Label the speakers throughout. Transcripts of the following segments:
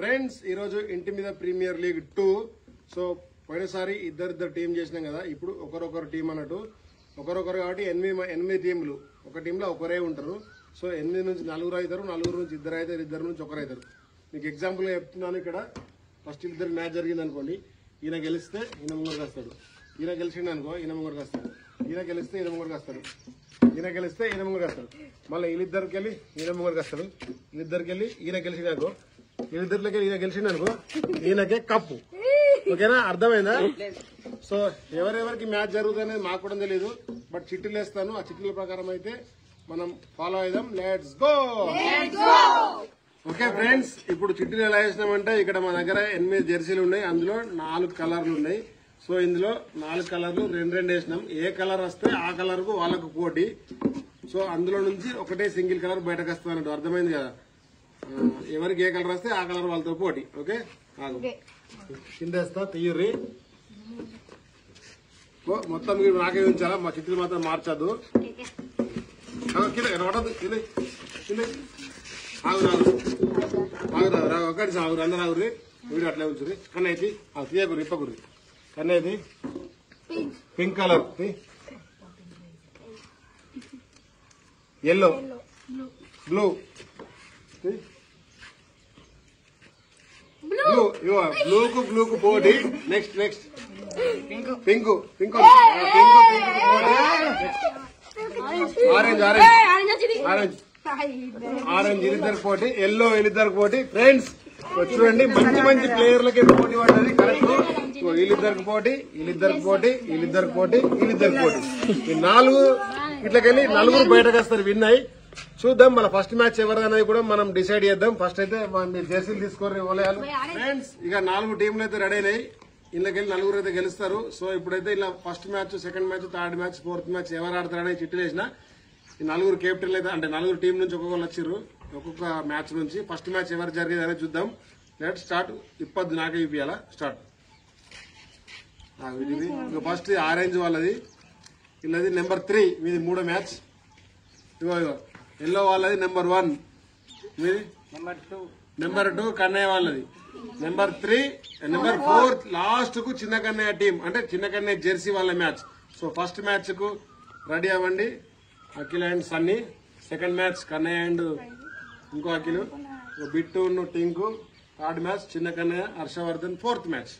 Speaker 1: Friends ఈ రోజు ఇంటి మీద ప్రీమియర్ లీగ్ 2. సో పోయినసారి ఇద్దరు టీం చేసినాం కదా, ఇప్పుడు ఒకరొకరు టీం అన్నట్టు ఒకరొకరు కాబట్టి 8 టీంలు. ఒక టీంలో ఒకరే ఉంటారు. సో 8 నుంచి 4 అవుతారు, 4 నుంచి 2 అవుతారు, 2 నుంచి 1 అవుతారు. మీకు ఎగ్జాంపుల్ చెప్తున్నాను. ఇక్కడ ఫస్ట్ ఇద్దరు మ్యాచ్ జరిగింది అనుకోండి, ఈయన గెలిస్తే ఈయన ముంగడికి వస్తాడు, ఈయన గెలిచిండు అనుకో ఈయన ముంగడికి వస్తాడు, ఈయన గెలిస్తే ఈయన ముంగడికి వస్తాడు, ఈయన గెలిస్తే ఈయన ముంగడికి వస్తాడు, మళ్ళీ వీళ్ళిద్దరికి వెళ్ళి ఈయన ముంగడికి వస్తాడు, వీళ్ళిద్దరికి వెళ్ళి ఈయన గెలిచిండు అనుకో, వీళ్ళిద్దరికి వెళ్ళి ఈయన గెలిచిండు అనుకో, ఈయనకే కప్పు. ఓకేనా, అర్థమైందా? సో ఎవరెవరికి మ్యాచ్ జరుగుతుందనేది మాకు కూడా తెలియదు, బట్ చిట్టీలు వేస్తాను. ఆ చిట్టీల ప్రకారం అయితే మనం ఫాలో అయిదాం. Let's go. ఓకే ఫ్రెండ్స్, ఇప్పుడు చిట్టీలు ఎలా వేసినామంటే ఇక్కడ మన దగ్గర 8 జెర్సీలు ఉన్నాయి, అందులో 4 కలర్లు ఉన్నాయి. సో ఇందులో 4 కలర్లు 2 వేసినాం. ఏ కలర్ వస్తే ఆ కలర్ కు వాళ్ళకు పోటీ. సో అందులో నుంచి ఒకటే సింగిల్ కలర్ బయటకు వస్తుంది అన్నట్టు, అర్థమైంది కదా? ఎవరికి ఏ కలర్ వస్తే ఆ కలర్ వాళ్ళతో పోటీ. ఓకే, కింద వేస్తా, తీయుర్రి. మొత్తం మీరు నాకే ఉంచాలా, మా చిట్టీలు మాత్రం మార్చద్దు. ఒకటి సాగురు, అందరు ఆగురి, వీడు అట్లే ఉంచురి. కన్నైతి తీయకురి, ఇప్పకురి. కన్నైతి pink colour, yellow, blue, blue కు పోటీ. నెక్స్ట్ పింక్ ఆరెంజ్ వీళ్ళిద్దరికి పోటీ, ఎల్లో వీళ్ళిద్దరికి పోటీ. ఫ్రెండ్స్ చూడండి, మంచి ప్లేయర్లకి పోటీ పడ్డది. కరెక్ట్, వీళ్ళిద్దరికి పోటీ, వీళ్ళిద్దరికి పోటీ, వీళ్ళిద్దరికి పోటీ, వీళ్ళిద్దరికి పోటీ. ఈ 4 ఇట్లకెళ్ళి 4 బయటకు వస్తారు విన్ అయ్యి. చూద్దాం మన ఫస్ట్ మ్యాచ్ ఎవరిదనేది కూడా మనం డిసైడ్ చేద్దాం. ఫస్ట్ అయితే మీరు జెర్సీలు తీసుకోరు వలయాలు. ఫ్రెండ్స్ ఇక 4 టీంలు అయితే రెడీ అయినాయి, ఇళ్ళకెళ్ళి 4 అయితే గెలుస్తారు. సో ఇప్పుడైతే ఇలా first match, second match, third match, fourth match ఎవరు ఆడతారనే చిట్టీలు వేసిన. ఈ 4 కెప్టెన్లు అయితే అంటే 4 టీం నుంచి ఒక్కొక్కరు వచ్చారు, ఒక్కొక్క మ్యాచ్ నుంచి. ఫస్ట్ మ్యాచ్ ఎవరు జరిగేది అనేది చూద్దాం. Let start. ఇప్పొద్దు నాకే ఇప్పియాలా స్టార్ట్. ఫస్ట్ ఆరెంజ్ వాళ్ళది, వీళ్ళది నెంబర్ 3, మీది 3వ మ్యాచ్. ఇగో ఎల్లో వాళ్ళది నెంబర్ 1, మీది నెంబర్ 2 కన్నయ్య వాళ్ళది, నెంబర్ 3, నెంబర్ 4 లాస్ట్ కు చిన్న కన్నయ్య టీం, అంటే చిన్న కన్నయ్య జెర్సీ వాళ్ళ మ్యాచ్. సో ఫస్ట్ మ్యాచ్ కు రెడీ అవ్వండి, Akhil and Sunny. Second match Kannayya and ఇంకో అఖిల్, బిట్టు టింకు. థర్డ్ మ్యాచ్ చిన్న Kannayya, Harshavardhan. Fourth match.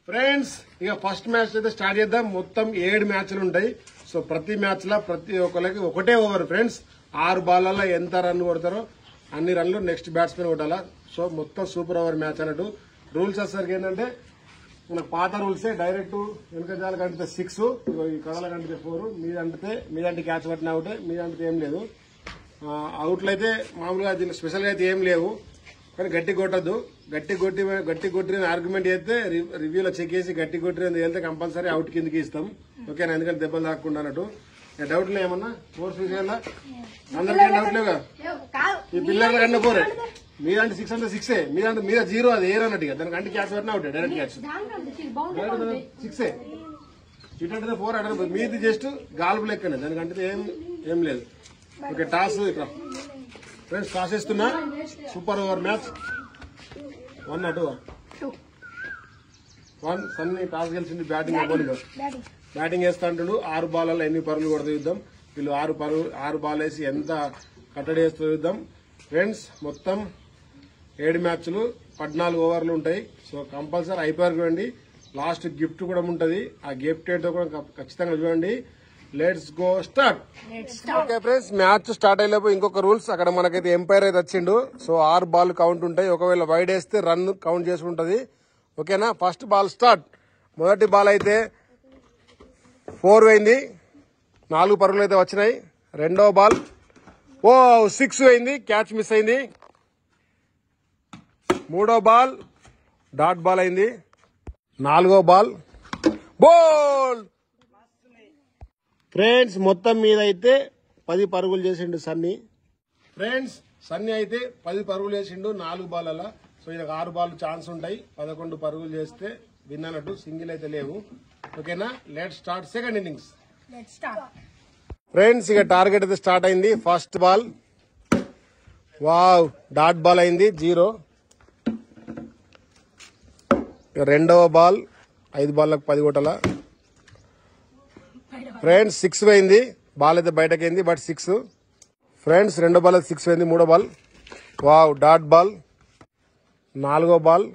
Speaker 1: Friends ఇక ఫస్ట్ మ్యాచ్ అయితే స్టార్ట్ చేద్దాం. మొత్తం 7 మ్యాచ్లు ఉంటాయి. సో ప్రతి మ్యాచ్ లో ప్రతి ఒక్కరికి ఒకటే ఓవర్. ఫ్రెండ్స్ 6 బాల్లలో ఎంత రన్ కొడతారో అన్ని రన్లు నెక్స్ట్ బ్యాట్స్మెన్ కొట్టాలా. సో మొత్తం సూపర్ ఓవర్ మ్యాచ్ అన్నట్టు. రూల్స్ వచ్చేసరికి ఏంటంటే మనకు పాత రూల్సే. డైరెక్ట్ వెనక జాల కంటే 6, ఈ కడల కంటే 4, మీదంటే క్యాచ్ పట్టిన అవుటే, మీదంటే ఏం లేదు. అవుట్లు అయితే మామూలుగా దీనికి స్పెషల్ గా అయితే ఏం లేవు, కానీ గట్టి కొట్టద్దు. గట్టి కొట్టిన ఆర్గ్యుమెంట్ చేస్తే రివ్యూలో చెక్ చేసి గట్టి కొట్టిన వెళ్తే కంపల్సరీ అవుట్ కిందకి ఇస్తాం. ఓకేనా, ఎందుకంటే దెబ్బలు తాకుండా అన్నట్టు. డౌట్లు ఏమన్నా ఫోర్స్ విషయాల్లో అందరికీ డౌట్ లేవుగా? ఈ పిల్లల కంటే 4, మీదంటే 6 అంటే 6, మీదంటే 0, అది ఏర్ అన్నట్టుగా. దానికి క్యాచ్ పట్టినా అవుట్, డైరెక్ట్ క్యాచ్ 6. ఇటు 4 అంటే మీది జస్ట్ గాల్పు లెక్కనే, దానికంటే ఏం లేదు. ఓకే, టాస్ ఇక్కడ ఫ్రెండ్స్ టాస్ ఇస్తున్నా. Super over match. 1 అటు 1. సన్నీ టాస్ గెలిచింది. బ్యాటింగ్ వేస్తా అంటాడు. 6 బాల్లో ఎన్ని పరుగులు కొడతా యుద్ధం. వీళ్ళు 6 బాల్ వేసి ఎంత కట్టడి చేస్తూ యుద్ధం. ఫ్రెండ్స్ మొత్తం 7 మ్యాచ్లు 14 ఓవర్లు ఉంటాయి. సో కంపల్సరీ అయిపోయారు చూడండి. లాస్ట్ గిఫ్ట్ కూడా ఉంటది, ఆ గిఫ్ట్ ఏంటో కూడా ఖచ్చితంగా చూడండి. Let's go start. Okay friends, match start అయ్యేలోపు ఇంకొక రూల్స్. అక్కడ మనకైతే ఎంపైర్ అయితే వచ్చిండు. సో 6 బాల్ కౌంట్ ఉంటాయి. ఒకవేళ వైడ్ వేస్తే రన్ కౌంట్ చేసుకుంటది. ఓకేనా, ఫస్ట్ బాల్ స్టార్ట్. మొదటి బాల్ అయితే 4 అయింది, 4 పరుగులు అయితే వచ్చినాయి. రెండో బాల్ 6 అయింది, క్యాచ్ మిస్ అయింది. మూడో బాల్ డాట్ బాల్ అయింది. 4వ బాల్ బోల్. ఫ్రెండ్స్ మొత్తం మీద అయితే 10 పరుగులు చేసిండు సన్నీ. ఫ్రెండ్స్ సన్నీ అయితే 10 పరుగులు చేసిండు 4 బాల్. సో ఇది 6 బాల్ ఛాన్స్ ఉంటాయి. 11 పరుగులు చేస్తే విన్ అన్నట్టు, సింగిల్ అయితే లేవు. ఓకేనా, let start second innings. Friends ఇక టార్గెట్ అయితే స్టార్ట్ అయింది. First ball wow, dot ball అయింది 0. రెండవ బాల్ 5 బాల్లకు 10 కొట్టాల ఫ్రెండ్స్. 6 పోయింది, బాల్ అయితే బయటకైంది బట్ 6 ఫ్రెండ్స్. రెండో బాల్ 6 పోయింది. మూడో బాల్ వావ్, డాట్ బాల్. నాలుగో బాల్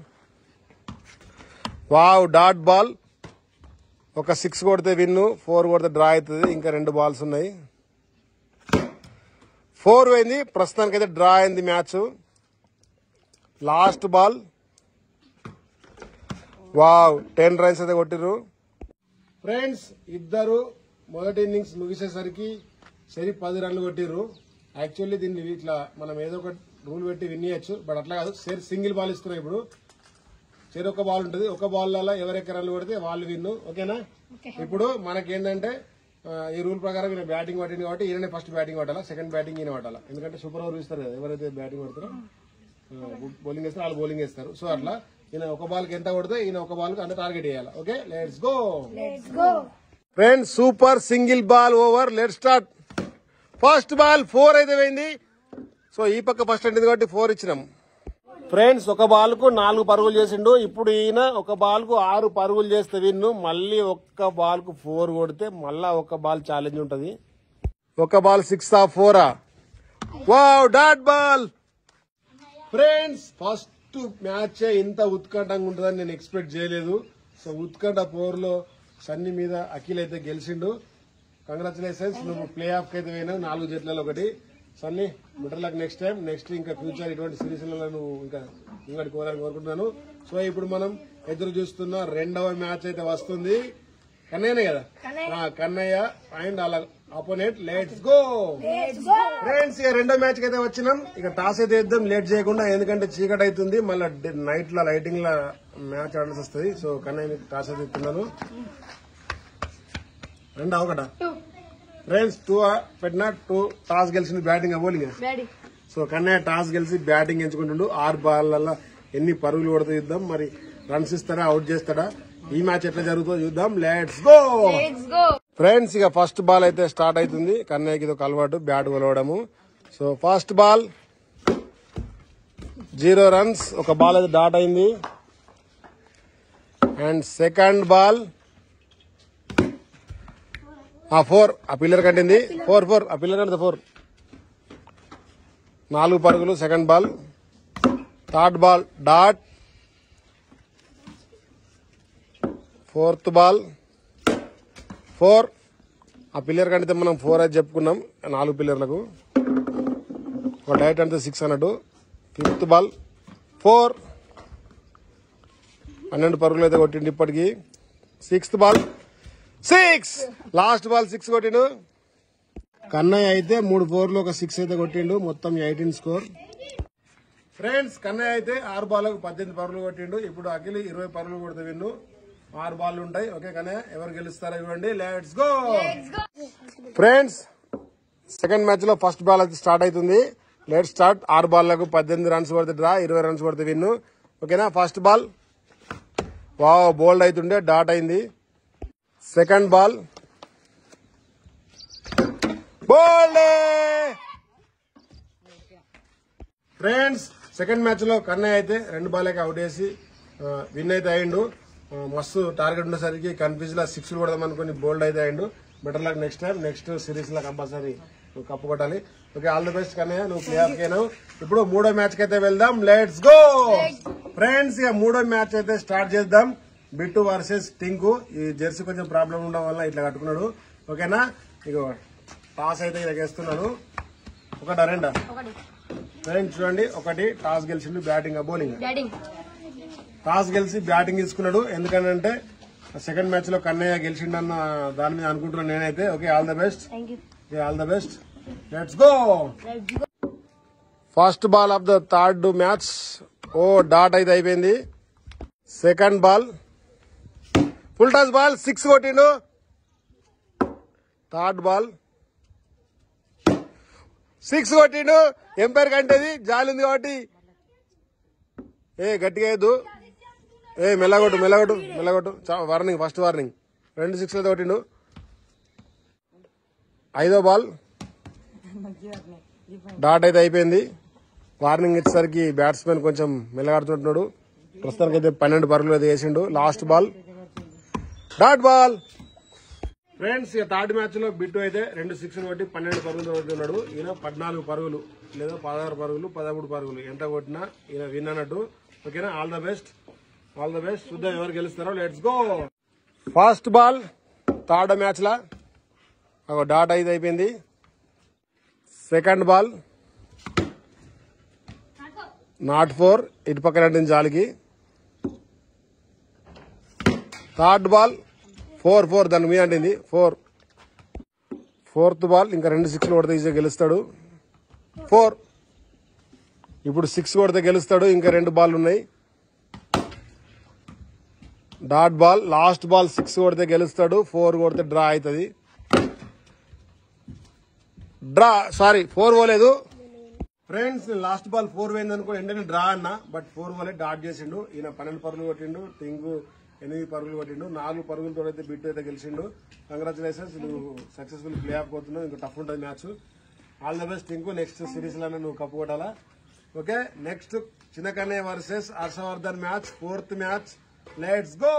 Speaker 1: వావ్, డాట్ బాల్. ఒక 6 కొడితే విన్, 4 కొడితే డ్రా అవుతుంది. ఇంకా 2 బాల్స్ ఉన్నాయి. 4 పోయింది, ప్రస్తుతానికైతే డ్రా అయింది match. Last ball wow, 10 runs అయితే కొట్టిర్రు ఫ్రెండ్స్. ఇద్దరు మొదటి ఇన్నింగ్స్ ముగిసేసరికి సరి 10 రన్లు కొట్టిర్రు. యాక్చువల్లీ దీన్ని ఇట్లా మనం ఏదో ఒక రూల్ పెట్టి విన్ చేయొచ్చు, బట్ అట్లా కాదు. సింగిల్ బాల్ ఇస్తున్నాం ఇప్పుడు. ఒక బాల్ ఉంటుంది, ఒక బాల్ వల్ల ఎవరెక్క రన్లు కొడితే వాళ్ళు విన్ను. ఓకేనా? ఇప్పుడు మనకేంటంటే ఈ రూల్ ప్రకారం ఈయన బ్యాటింగ్ పట్టింది కాబట్టి ఈయననే ఫస్ట్ బ్యాటింగ్ పట్టాలా, సెకండ్ బ్యాటింగ్ ఈయన పట్టాలా. ఎందుకంటే సూపర్ ఓవర్ ఇస్తారు కదా, ఎవరైతే బ్యాటింగ్ పడతారో బౌలింగ్ వేస్తారో వాళ్ళు బౌలింగ్ వేస్తారు. సో అట్లా ఈయన ఒక బాల్ కి ఎంత కొడితే ఈయన ఒక బాల్ కి అంత టార్గెట్ చేయాలి. Okay, let's go friends. Super single ball over. Let's start. First ball 4 అయితే పోయింది. సో ఈ పక్క ఫస్ట్ అంటే కాబట్టి 4 ఇచ్చినాం ఫ్రెండ్స్. ఒక బాల్ కు 4 పరుగులు చేసిండు. ఇప్పుడు ఈయన ఒక బాల్ కు 6 పరుగులు చేస్తే విన్ను. మళ్ళీ ఒక్క బాల్ కు 4 కొడితే మళ్ళా ఒక బాల్ ఛాలెంజ్ ఉంటది. ఒక ball 6 4. Wow, dot ball friends. First match ఇంత ఉత్కంఠంగా ఉంటుందని నేను ఎక్స్పెక్ట్ చేయలేదు. సో ఉత్కంఠ 4 లో సన్నీ మీద అఖిల్ అయితే గెలిచిండు. కంగ్రాచులేషన్స్, నువ్వు ప్లే ఆఫ్ కి అయితే పోయినావు 4 జట్లలో ఒకటి. Sunny, better luck next time. Next ఇంకా ఫ్యూచర్ ఇటువంటి సిరీస్ నువ్వు ఇంకా కోరాలని కోరుకుంటున్నాను. సో ఇప్పుడు మనం ఎదురు చూస్తున్న రెండవ మ్యాచ్ అయితే వస్తుంది. కన్నయ్యనే కదా, కన్నయ్య అండ్ అలా అపోనెంట్. Let's go friends. ఇక రెండో మ్యాచ్ కి అయితే వచ్చినాం. ఇక టాస్ అయితే ఇద్దాం లేట్ చేయకుండా, ఎందుకంటే చీకటి అవుతుంది. మళ్ళీ నైట్ లా లైటింగ్ లా మ్యాచ్ ఆడాల్సి వస్తుంది. సో కన్నయ్య టాస్ అయితే ఇస్తున్నాను. రెండా ఒకటా ఫ్రెండ్స్? 2 పెట్టిన 2 టాస్ గెలిచింది. Batting bowling? So Kannayya toss గెలిచి బ్యాటింగ్ ఎంచుకుంటుండు. 6 బాల్ల ఎన్ని పరుగులు కొడుతూ చూద్దాం. మరి రన్స్ ఇస్తాడా, అవుట్ చేస్తాడా, ఈ మ్యాచ్ ఎట్లా జరుగుతుందో చూద్దాం. Let's go friends. ఇక ఫస్ట్ బాల్ అయితే స్టార్ట్ అవుతుంది. కన్నయ్యకి ఇది ఒక అలవాటు, బ్యాట్ కొలవడము. So first ball 0 runs. ఒక బాల్ అయితే డాట్ అయింది. And second ball 4. ఆ పిల్లర్ కట్టింది. 4 ఆ పిల్లర్ కంటే 4. 4 పరుగులు second ball. Third ball dot. Fourth ball 4. ఆ పిల్లర్ కంటే మనం 4 అని చెప్పుకున్నాం 4 పిల్లర్లకు. ఒక డైట్ అంటే 6 అన్నట్టు. Fifth ball 4. 12 పరుగులు అయితే కొట్టిండు ఇప్పటికి. Sixth ball 6. లాస్ట్ బాల్ 6 కొట్టిండు. కన్నయ్య అయితే 3 4లు ఒక 6 అయితే కొట్టిండు. మొత్తం 18 స్కోర్ ఫ్రెండ్స్. కన్నయ్య అయితే 6 బాల్లకు 18 పరుగులు కొట్టిండు. ఇప్పుడు అఖిల్ 20 పరుగులు కొడితే విన్ను. 6 బాల్ ఉంటాయి. ఓకే కన్నయ్య, ఎవరు గెలుస్తారో ఇవ్వండి. Let's go friends. Second match లో ఫస్ట్ బాల్ అయితే స్టార్ట్ అవుతుంది. Let's start. 6 బాల్లకు 18 రన్స్ కొడితే డ్రా, 20 రన్స్ కొడితే విన్ను. ఓకేనా? ఫస్ట్ బాల్ వావ్, బోల్డ్ అవుతుండే, డాట్ అయింది. సెకండ్ బాల్ బోల్డ్ ఫ్రెండ్స్. సెకండ్ మ్యాచ్ లో కన్నయ్య అయితే 2 బాల్కి అవుట్ వేసి విన్ అయితే అయ్యిండు. మస్తు టార్గెట్ ఉండేసరికి కన్ఫ్యూజ్ లా 6 కొడదాం అనుకుని బోల్డ్ అయితే అయ్యిండు. Better luck next time. Next series లో కంపల్సరీ నువ్వు కప్పు కొట్టాలి. Okay, all the best Kannayya, నువ్వు ప్లే ఆఫ్ అయినావు. ఇప్పుడు 3వ మ్యాచ్ కి అయితే వెళ్దాం. Let's go friends. ఇక 3వ మ్యాచ్ అయితే స్టార్ట్ చేద్దాం. బిట్టు వర్సెస్ టింకు. ఈ జెర్సీ కొంచెం ప్రాబ్లం ఉండడం వల్ల ఇట్లా కట్టుకున్నాడు. ఓకేనా? ఇక టాస్ అయితే వేస్తున్నాను. ఒకటా రెండా ఫ్రెండ్స్? చూడండి, 1 టాస్ గెలిచిండు. Batting bowling? టాస్ గెలిచి బ్యాటింగ్ తీసుకున్నాడు. ఎందుకంటే సెకండ్ మ్యాచ్ లో కన్నయ్య గెలిచిండన్న దాని మీద అనుకుంటున్నాను నేనైతే. Okay, all the best. All the best. Let's go. First ball of the third match. ఓ, డాట్ అయితే అయిపోయింది. Second ball full toss ball 6 కొట్టిండు. థర్డ్ బాల్ 6 కొట్టిండు. ఎంపైర్ కంటేది జాలి ఉంది కాబట్టి గట్టిగా వేయద్దు. మెల్లగొట్టు మెల్లగొట్టు మెల్లగొట్టు. Warning, first warning. 2 6 అయితే కొట్టిండు. 5వ బాల్ డాట్ అయితే అయిపోయింది. వార్నింగ్ ఇచ్చేసరికి బ్యాట్స్మెన్ కొంచెం మెల్లగాడుతుంటున్నాడు. ప్రస్తుతానికి అయితే 12 పరుగులు అయితే వేసిండు. Last ball dot ball. Friends ఇక థర్డ్ మ్యాచ్ లో బిట్టు అయితే 2 6 కొట్టి 12 పరుగులు కొడుతున్నాడు. ఈయన 14 పరుగులు లేదా 16 పరుగులు 13 పరుగులు ఎంత కొట్టినా ఈయన విన్ అన్నట్టు. ఓకేనా, all the best, all the best. చూద్దాం ఎవరు గెలుస్తారో. Let's go. First ball third match లా ఒక డాట్ అయితే అయిపోయింది. సెకండ్ బాల్ నాట్ 4, ఇటు పక్కన అంటుంది జాలికి. థర్డ్ బాల్ 4 దాని మీద అంటుంది 4. ఫోర్త్ బాల్ ఇంకా 2 6 కొడితే ఈజీగా గెలుస్తాడు. 4. ఇప్పుడు 6 కొడితే గెలుస్తాడు. ఇంకా 2 బాల్ ఉన్నాయి. Dot ball. లాస్ట్ బాల్ 6 కొడితే గెలుస్తాడు. 4 కొడితే డ్రా అవుతుంది. డ్రా, సారీ 4 పోలేదు ఫ్రెండ్స్. లాస్ట్ బాల్ 4 పోయింది అనుకో, వెంటనే డ్రా అన్నా. బట్ 4 పోలే, డాట్ చేసిండు. ఈయన 12 పరుగులు కొట్టిండు. టింగు 8 పరుగులు కొట్టిండు. 4 పరుగులతో అయితే బిట్టు అయితే గెలిచిండు. కంగ్రాచులేషన్స్, నువ్వు సక్సెస్ఫుల్ ప్లే ఆఫ్ పోతున్నావు. ఇంకా టఫ్ ఉంటుంది match. All the best Tinku. Next series లోనే నువ్వు కప్పు కొట్టాలా. Okay, next Chinnakannayya versus Harshavardhan match, 4th match. Let's go.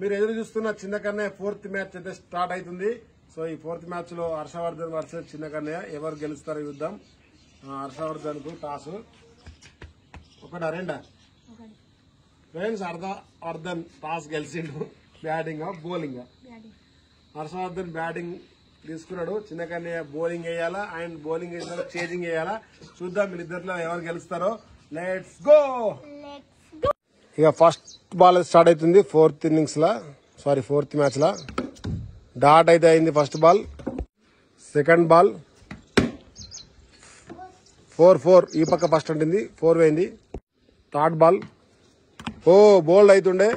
Speaker 1: మీరు ఎదురు చూస్తున్న చిన్నకన్నయ్య 4th మ్యాచ్ అయితే స్టార్ట్ అవుతుంది. సో ఈ 4th మ్యాచ్ లో హర్షవర్ధన్ వర్సెస్ చిన్నకన్నయ్య ఎవరు గెలుస్తారో చూద్దాం. హర్షవర్ధన్ కు టాస్. ఒకటా రెండా ఫ్రెండ్స్? హర్షవర్ధన్ టాస్ గెలిచిండు. Batting bowling? హర్షవర్ధన్ బ్యాటింగ్ తీసుకున్నాడు. చిన్నకన్నయ్య బౌలింగ్ వేయాలా, ఆయన బౌలింగ్ వేసిన చేజింగ్ వేయాలా. చూద్దాం వీళ్ళిద్దరిలో ఎవరు గెలుస్తారో. Let's go. ఇక ఫస్ట్ బాల్ స్టార్ట్ అవుతుంది 4th ఇన్నింగ్స్ లా, సారీ 4th మ్యాచ్ లా. డాట్ అయితే అయింది ఫస్ట్ బాల్. సెకండ్ బాల్ 4 ఈ పక్క ఫస్ట్ ఉంటుంది, 4 పోయింది. థర్డ్ బాల్ బోల్డ్ అవుతుండే.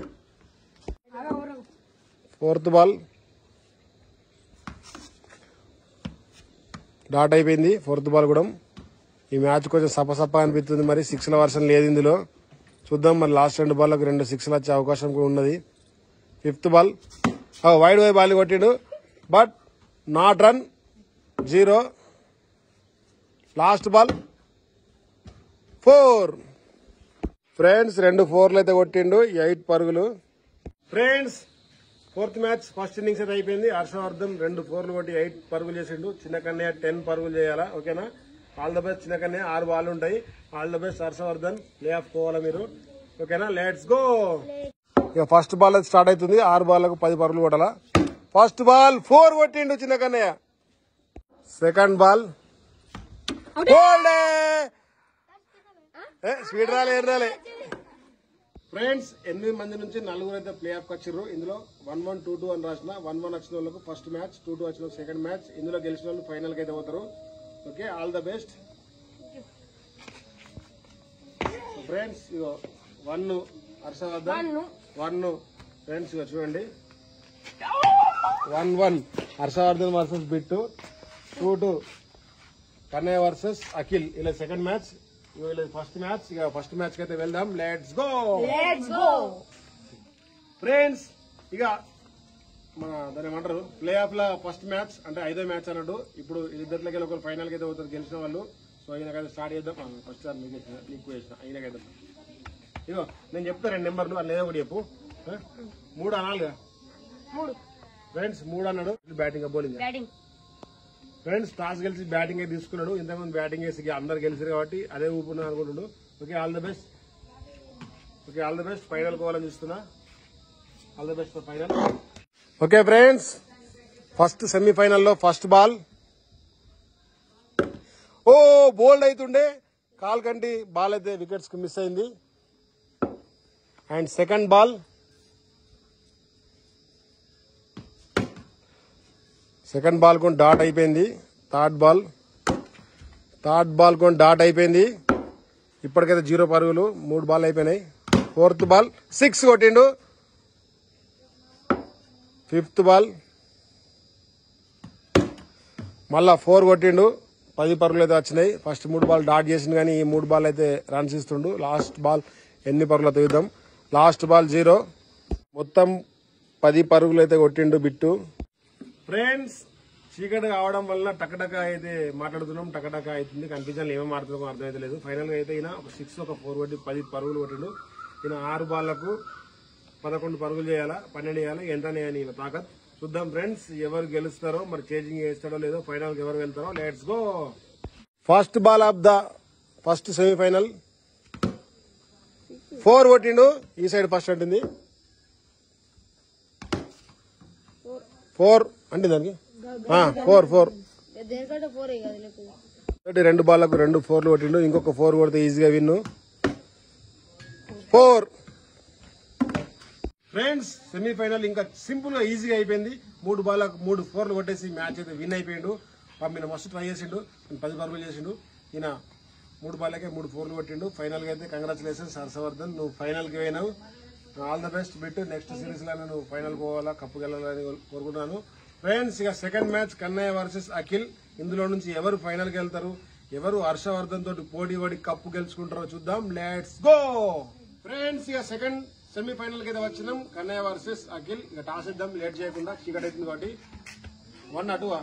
Speaker 1: 4th బాల్ డాట్ అయిపోయింది. 4th బాల్ కూడా. ఈ మ్యాచ్ కొంచెం సపసప్ప అనిపిస్తుంది. మరి 6ల వర్షన్ లేదు ఇందులో. చూద్దాం మరి లాస్ట్ 2 బాల్లకు 2 6లు వచ్చే అవకాశం కూడా ఉన్నది. 5th బాల్ వైడ్ వై బాల్ కొట్టిండు. But not run, 0. Last ball 4. Friends 2 4లు అయితే కొట్టిండు. 8 పరుగులు. Friends 4th match first innings అయితే అయిపోయింది. హర్షవర్ధన్ 2 4లు కొట్టి 8 పరుగులు చేసిండు. చిన్నకన్నయ్య 10 పరుగులు చేయాలా. ఓకేనా, all the best Chinnakannayya. 6 ball ఉంటాయి. All the best Harshavardhan. Play off పోవాలా మీరు. ఓకేనా, లెట్స్ గో. ఇక ఫస్ట్ బాల్ అయితే స్టార్ట్ అవుతుంది. 6 బాల్లకు 10 పరుగులు కొట్టాలా. ఫస్ట్ బాల్ 4 కొట్టిండు చిన్నకన్నయ్య. సెకండ్ బాల్ స్పీడ్ రాలే, ఏం రాలే. ఫ్రెండ్స్ 8 మంది నుంచి 4 అయితే ప్లే ఆఫ్ వచ్చిర్రు. ఇందులో 1-1 2-2 అని రాసిన. 1-1 వచ్చిన వాళ్ళకు ఫస్ట్ మ్యాచ్, 2-2 వచ్చిన సెకండ్ మ్యాచ్. ఇందులో గెలిచిన వాళ్ళు ఫైనల్ కి అయితే పోతారు. Okay, all the best friends. ఇగో 1 హర్షవర్ధన్, 1 ఫ్రెండ్స్. ఇగో చూడండి 1-1 హర్షవర్ధన్ వర్సెస్ బిట్టు, 2-2 కన్నయ్య వర్సెస్ అఖిల్. ఇలా సెకండ్ మ్యాచ్, ఫస్ట్ మ్యాచ్. ఇక ఫస్ట్ మ్యాచ్ కి అయితే వెళ్దాం. Let's go. ఫ్రెండ్స్ ఇక మన దాని ఏమంటారు, play of law first match అంటే 5వ మ్యాచ్ అన్నట్టు. ఇప్పుడు ఇద్దరిలోకి ఒకరు ఫైనల్ కి అయితే పోతారు గెలిచిన వాళ్ళు. సో ఈయనకైతే స్టార్ట్ చేద్దాం. ఫస్ట్ సార్ మీకు వేసిన ఈయనకైతే. ఇగో నేను చెప్తా 2 నెంబర్లు, అది ఏదో ఒకటి చెప్పు. 3 అనాలిగా ఫ్రెండ్స్. 3 అన్నాడు. Batting bowling? ఫ్రెండ్స్ టాస్ గెలిచి బ్యాటింగ్ అయితే తీసుకున్నాడు. ఇంతకుముందు బ్యాటింగ్ వేసి అందరు గెలిచారు కాబట్టి అదే ఊపున్నా అనుకుంటున్నాడు. Okay, all the best. Okay, all the best. Final పోవాలని చూస్తున్నా. All the best for final. Okay friends, first సెమీఫైనల్లో ఫస్ట్ బాల్ బోల్డ్ అవుతుండే. కాల్ కంటి బాల్ అయితే వికెట్స్ కి మిస్ అయింది. అండ్ సెకండ్ బాల్ కూడా డాట్ అయిపోయింది. థర్డ్ బాల్ కూడా డాట్ అయిపోయింది. ఇప్పటికైతే 0 పరుగులు. 3 బాల్ అయిపోయినాయి. 4th బాల్ 6 కొట్టిండు. 5th బాల్ మళ్ళా 4 కొట్టిండు. 10 పరుగులు అయితే వచ్చినాయి. ఫస్ట్ 3 బాల్ డాట్ చేసిండు కానీ ఈ 3 బాల్ అయితే రన్స్ ఇస్తుండు. లాస్ట్ బాల్ ఎన్ని పరుగులు చూద్దాం. Last ball 0. మొత్తం 10 పరుగులు అయితే కొట్టిండు బిట్టు. ఫ్రెండ్స్ చీకటి కావడం వల్ల టకటక అయితే మాట్లాడుతున్నాం, టకటక అవుతుంది, కన్ఫ్యూజన్ ఏమేమి మాట్లాడుతున్నాం అర్థమైతే లేదు. ఫైనల్ గా అయితే ఈయన ఒక 6 ఒక 4 కొట్టి 10 పరుగులు కొట్టిండు. ఈయన 6 బాళ్లకు 11 పరుగులు చేయాలా, 12 చేయాలా, ఎంత ఈయన తాకత్. చూద్దాం ఫ్రెండ్స్ ఎవరు గెలుస్తారో, మరి చేంజింగ్ చేస్తాడో లేదో, ఫైనల్ కి ఎవరు వెళ్తారో. Let's go. First ball of the first semi-final 4 కొట్టిండు. ఈ సైడ్ ఫస్ట్ అంటుంది 4 అంటే దానికి 4 2 బాళ్లకు 2 4లు కొట్టిండు. ఇంకొక 4 కొడితే ఈజీగా విన్ను. 4 ఫ్రెండ్స్ సెమీఫైనల్ ఇంకా సింపుల్ గా ఈజీగా అయిపోయింది. 3 బాళ్లకు 3 4లు కొట్టేసి మ్యాచ్ అయితే విన్ అయిపోయిండు. పాపం మస్తు ట్రై చేసిండు, 10 పరుగులు చేసిండు. ఈయన 3 బాళ్ళకే 3 4లు కొట్టిండు. ఫైనల్ గా అయితే కంగ్రాచులేషన్స్ హర్షవర్ధన్, నువ్వు ఫైనల్ కి పోయినావు. All the best bit. Next series లో నువ్వు ఫైనల్ పోవాలా, కప్పు గెలవాలని కోరుకుంటున్నాను. ఫ్రెండ్స్ ఇక second match Kannayya versus Akhil. ఇందులో నుంచి ఎవరు ఫైనల్ కి వెళ్తారు, ఎవరు హర్షవర్ధన్ తోటి పోటీ పడి కప్పు గెలుచుకుంటారో చూద్దాం. Let's go. ఫ్రెండ్స్ ఇక సెకండ్ సెమీఫైనల్ కి అయితే వచ్చినాం, కన్నయ్య వర్సెస్ అఖిల్. ఇక టాస్ ఇద్దాం లేట్ చేయకుండా, చీకటి అవుతుంది కాబట్టి. 1 అటువా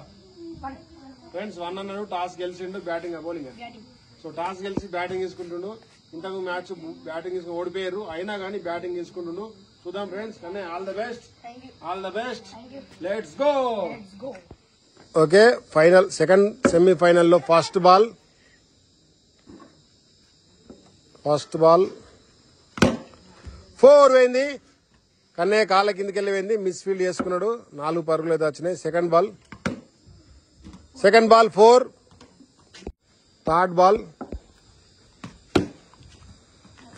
Speaker 1: ఫ్రెండ్స్, 1 అన్నాడు. టాస్ గెలిచిండు, బ్యాటింగ్ బౌలింగ్. సో టాస్ గెలిచి బ్యాటింగ్ తీసుకుంటుండు. ఇంతకు మ్యాచ్ బ్యాటింగ్ తీసుకుని ఓడిపోయారు, అయినా కానీ బ్యాటింగ్ తీసుకుంటుండు. చూద్దాం ఫ్రెండ్స్. కానీ all the best, all the best. Let's go. Okay final second semi-final లో ఫస్ట్ బాల్ 4 పోయింది. కన్నయ్య కాళ్ళ కిందకెళ్ళి పోయింది, మిస్ ఫీల్డ్ చేసుకున్నాడు. 4 పరుగులు అయితే వచ్చినాయి. Second ball 4. Third ball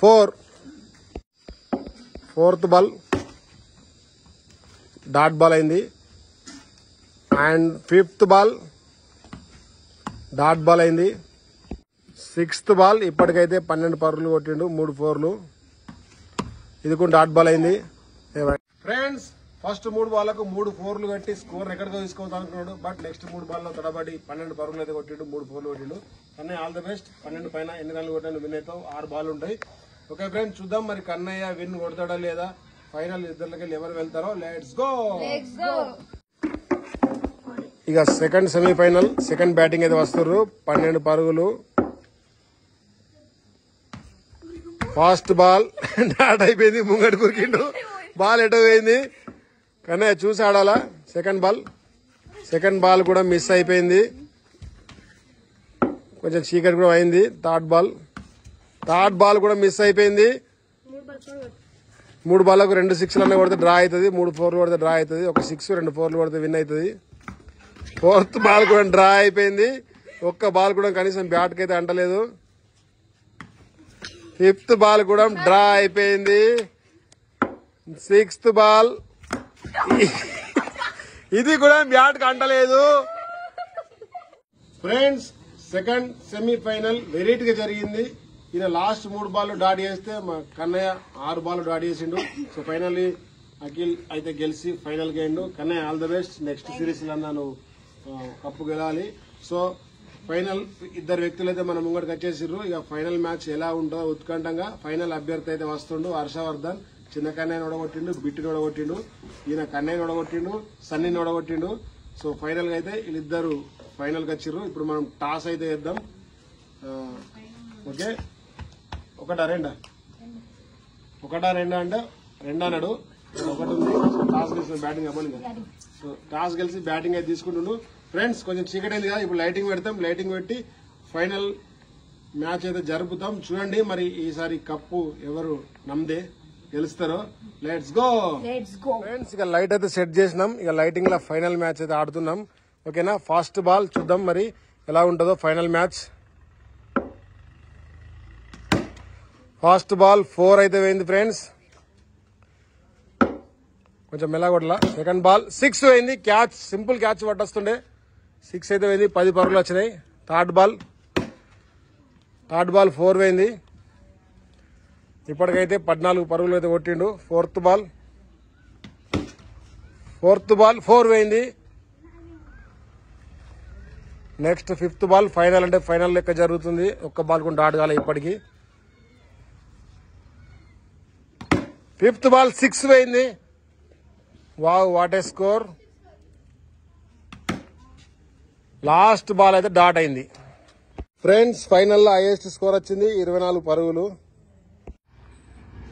Speaker 1: 4. Fourth ball dot ball అయింది. And fifth ball dot ball అయింది. సిక్స్త్ బాల్ ఇప్పటికైతే 12 పరుగులు కొట్టిండు, 3 4లు. ఇది కూడా డాట్ బాల్ అయింది. ఫ్రెండ్స్ ఫస్ట్ 3 బాళ్లకు 3 4లు కట్టి స్కోర్ ఎక్కడికో తీసుకోవద్దు అనుకున్నాడు. బట్ నెక్స్ట్ 3 బాల్లో తడబడి 12 పరుగులు అయితే కొట్టిండు, 3 4లు కొట్టిండు. కానీ ఆల్ ద బెస్ట్. 12 పైన ఎన్ని రన్లు కొట్టాను విన్ అవుతావు. 6 బాల్ ఉంటాయి. ఓకే ఫ్రెండ్స్ చూద్దాం మరి కన్నయ్య విన్ కొడతాడా లేదా, ఫైనల్ ఇద్దరికి ఎవరు వెళ్తారో. Let's go. ఇక సెకండ్ సెమీఫైనల్ సెకండ్ బ్యాటింగ్ అయితే వస్తారు. 12 పరుగులు. ఫస్ట్ బాల్ డాట్ అయిపోయింది, ముంగడి కురికిండు. బాల్ ఎటో పోయింది, కానీ చూసి ఆడాలా. సెకండ్ బాల్ కూడా మిస్ అయిపోయింది, కొంచెం చీకటి కూడా అయింది. థర్డ్ బాల్ కూడా మిస్ అయిపోయింది. 3 బాళ్లకు 2 6లు అన్న కొడితే డ్రా అవుతుంది, 3 4లు కొడితే డ్రా అవుతుంది. ఒక 6 2 4లు కొడితే విన్ అవుతుంది. ఫోర్త్ బాల్ కూడా డ్రా అయిపోయింది, ఒక్క బాల్ కూడా కనీసం బ్యాట్కి అయితే అంటలేదు. ఫిఫ్త్ బాల్ కూడా డ్రా అయిపోయింది. సిక్స్త్ బాల్ ఇది కూడా బ్యాట్కి అంటలేదు. ఫ్రెండ్స్ సెకండ్ సెమీఫైనల్ వెరైటీగా జరిగింది. ఈయన లాస్ట్ 3 బాల్ డాట్ చేస్తే మా కన్నయ్య 6 బాల్ డాట్ చేసిండు. సో ఫైనల్లీ అఖిల్ అయితే గెలిచి ఫైనల్ కి అయిండు. Kannayya all the best. Next series లో నువ్వు కప్పు గెలాలి. సో ఫైనల్ ఇద్దరు వ్యక్తులు అయితే మన ముంగడికి వచ్చేసిర్రు. ఇక ఫైనల్ మ్యాచ్ ఎలా ఉంటుందో ఉత్కంఠంగా. ఫైనల్ అభ్యర్థి అయితే వస్తుండు హర్షవర్ధన్. చిన్న కన్నయ్యని ఓడగొట్టిండు, బిట్టిని ఓడగొట్టిండు, ఈయన కన్నయ్యని ఓడగొట్టిండు, సన్నీని ఓడగొట్టిండు. సో ఫైనల్ గా అయితే వీళ్ళిద్దరు ఫైనల్ కి వచ్చిర్రు. ఇప్పుడు మనం టాస్ అయితే వేద్దాం. ఓకే 1 2 అంటే 2 అన్నాడు, 1 ఉంది. టాస్ గెలిచి బ్యాటింగ్ అవ్వాలి. సో టాస్ గెలిచి బ్యాటింగ్ అయితే తీసుకుంటుండు. ఫ్రెండ్స్ కొంచెం చీకటి అయింది కదా, ఇప్పుడు లైటింగ్ పెడతాం. లైటింగ్ పెట్టి ఫైనల్ మ్యాచ్ అయితే జరుపుతాం. చూడండి మరి ఈసారి కప్పు ఎవరు నమ్మదే గెలుస్తారో. Let's go. ఫ్రెండ్స్ ఇక లైట్ అయితే సెట్ చేసినాం. ఇక లైటింగ్ లో ఫైనల్ మ్యాచ్ అయితే ఆడుతున్నాం. ఓకేనా. ఫస్ట్ బాల్ చూద్దాం మరి ఎలా ఉంటుందో ఫైనల్ మ్యాచ్. ఫస్ట్ బాల్ 4 అయితే పోయింది ఫ్రెండ్స్, కొంచెం మెల్లగొట్ల. సెకండ్ బాల్ 6 పోయింది, క్యాచ్, సింపుల్ క్యాచ్ పట్టొస్తుండే. 6 అయితే పోయింది, 10 పరుగులు వచ్చినాయి. థర్డ్ బాల్ 4 పోయింది, ఇప్పటికైతే 14 పరుగులు అయితే కొట్టిండు. ఫోర్త్ బాల్ 4 పోయింది. నెక్స్ట్ ఫిఫ్త్ బాల్ ఫైనల్, అంటే ఫైనల్ లెక్క జరుగుతుంది. ఒక్క బాల్ కూడా డాట్ కాలే ఇప్పటికి. ఫిఫ్త్ బాల్ 6 పోయింది. Wow what a score. Last ball అయితే డాట్ అయింది. ఫ్రెండ్స్ ఫైనల్ లో హైయెస్ట్ స్కోర్ వచ్చింది 24 పరుగులు.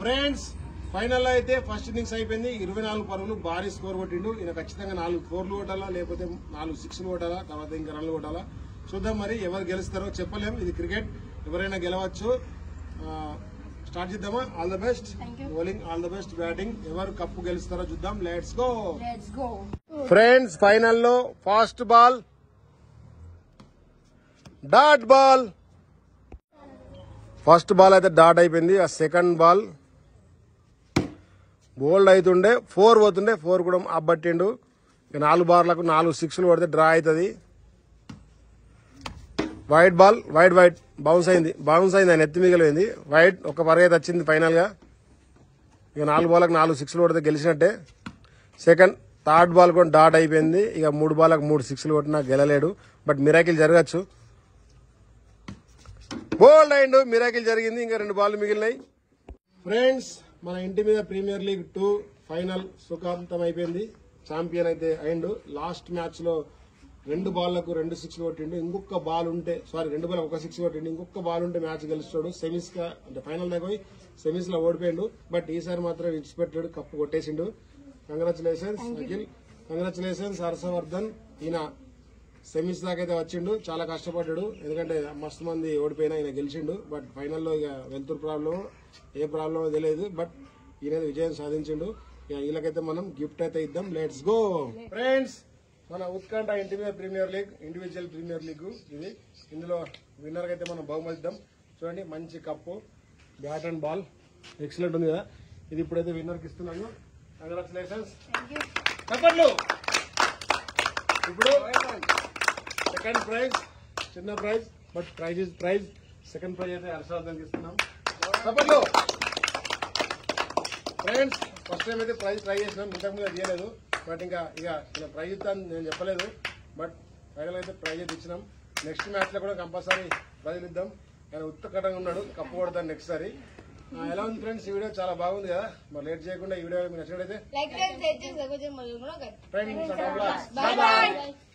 Speaker 1: ఫ్రెండ్స్ ఫైనల్ లో అయితే ఫస్ట్ ఇన్నింగ్స్ అయిపోయింది. 24 పరుగులు భారీ స్కోర్ కొట్టిండు. ఈయన ఖచ్చితంగా 4 4లు కొట్టాలా, లేకపోతే 4 6లు కొట్టాలా, తర్వాత ఇంకా రన్లు కొట్టాలా. చూద్దాం మరి ఎవరు గెలుస్తారో చెప్పలేం. ఇది క్రికెట్, ఎవరైనా గెలవచ్చు. స్టార్ట్ చేద్దామా? All the best bowling, all the best batting. ఎవరు కప్పు గెలుస్తారో చూద్దాం. Let's go. ఫ్రెండ్స్ ఫైనల్లో fast ball dot ball. First ball అయితే డాట్ అయిపోయింది. ఆ సెకండ్ బాల్ బోల్డ్ అవుతుండే 4 పోతుండే, 4 కూడా అబ్బట్టిండు. 4 బార్లకు 4 6లు కొడితే డ్రా అవుతుంది. వైట్ బాల్, వైట్ బౌన్స్ అయింది ఆయన ఎత్తి మిగిలింది. వైట్ ఒక పరుగైతే వచ్చింది ఫైనల్ గా. 4 బాల్లకు 4 6లు కొడితే గెలిచినట్టే. సెకండ్ థర్డ్ బాల్ కూడా డాట్ అయిపోయింది. 3 బాల్లకు 3 6లు కొట్టినా గెలలేడు. బట్ మిరాకిల్ జరగచ్చు. బోల్డ్ అయిండు, మిరాకిల్ జరిగింది. ఇంకా 2 బాల్ మిగిలినాయి. ఫ్రెండ్స్ మన ఇంటి మీద ప్రీమియర్ లీగ్ 2 ఫైనల్ సుఖాంతం అయిపోయింది. ఛాంపియన్ అయితే అయిండు. లాస్ట్ మ్యాచ్ లో 2 బాల్లకు 2 6లు కొట్టిండు. ఇంకొక బాల్ ఉంటే 2 బాల్లకు 1 6 కొట్టిండు. ఇంకొక బాల్ ఉంటే మ్యాచ్ గెలుస్తాడు. సెమీస్ గా అంటే ఫైనల్ దాకా పోయి సెమీస్ లో ఓడిపోయిండు. బట్ ఈసారి మాత్రం విడిచిపెట్టాడు, కప్పు కొట్టేసిండు. Congratulations Akhil, congratulations Harshavardhan. ఈయన సెమీస్ దాకా అయితే వచ్చిండు. చాలా కష్టపడ్డాడు, ఎందుకంటే మస్తు మంది ఓడిపోయినా ఈయన గెలిచిండు. బట్ ఫైనల్లో వెళ్తురు ప్రాబ్లం ఏ ప్రాబ్లం తెలియదు. బట్ ఈయన విజయం సాధించిండు. వీళ్ళకైతే మనం గిఫ్ట్ అయితే ఇద్దాం. Let's go. ఫ్రెండ్స్ మన ఉత్కంఠ ఇంటి మీద premier league individual premier league ఇది. ఇందులో విన్నర్ అయితే మనం బహుమతి ఇద్దాం. చూడండి మంచి cup, bat and ball excellent ఉంది కదా. ఇది ఇప్పుడైతే విన్నర్ కి ఇస్తున్నాను. కంగ్రాచులేషన్స్. చెప్పండి. ఇప్పుడు సెకండ్ ప్రైజ్ చిన్న prize, but prize is prize. Second prize అయితే హర్షవర్ధన్ ఇస్తున్నాం. చెప్పండి. ఫ్రెండ్స్ ఫస్ట్ టైం అయితే ప్రైజ్ ట్రై చేసినాం, ఇంతకుముందు అది చేయలేదు. బట్ ఇంకా ప్రైజ్ ఇస్తాను నేను చెప్పలేదు. బట్ ఫైనల్ అయితే ప్రైజ్ అయితే ఇచ్చినాం. నెక్స్ట్ మ్యాచ్ లో కూడా కంపల్సరీ ప్రైజ్ ఇద్దాం. ఆయన ఉత్తకటంగా ఉన్నాడు, కప్పు కొడతాను నెక్స్ట్ సారి. ఎలా ఉంది ఫ్రెండ్స్? ఈ వీడియో చాలా బాగుంది కదా. మరి లేట్ చేయకుండా ఈ వీడియో మీకు నచ్చినట్లయితే
Speaker 2: లైక్ చేయండి, షేర్ చేయండి,
Speaker 1: ఫ్రెండ్స్